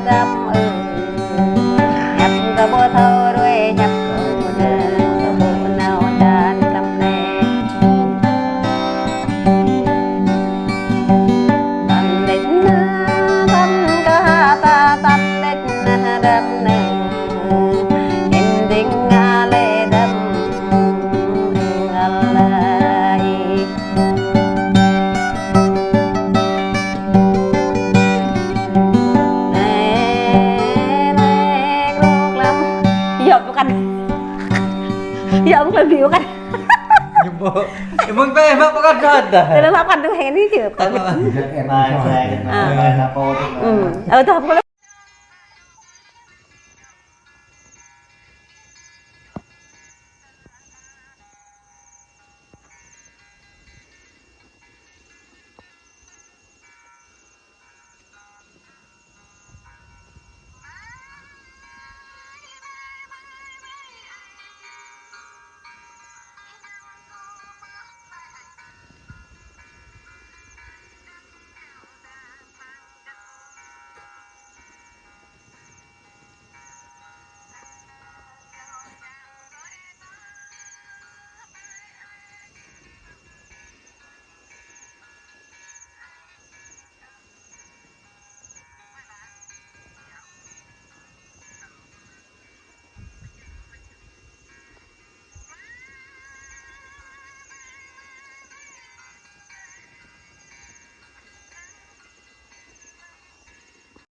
ดำยับกระโบเท่าด้วยยับเดินกระโบเนาจานกำแนตันเด็ดนะตันกะตาตันเด็ดนะดำเนเห็นดิ่งอะไรดำอะไรหยอกกันหยอกกันผิวกัน Ibu pe mak makan ada. Dalam makan tuh ini sih. Mai saya kenal. Mai apa tuh.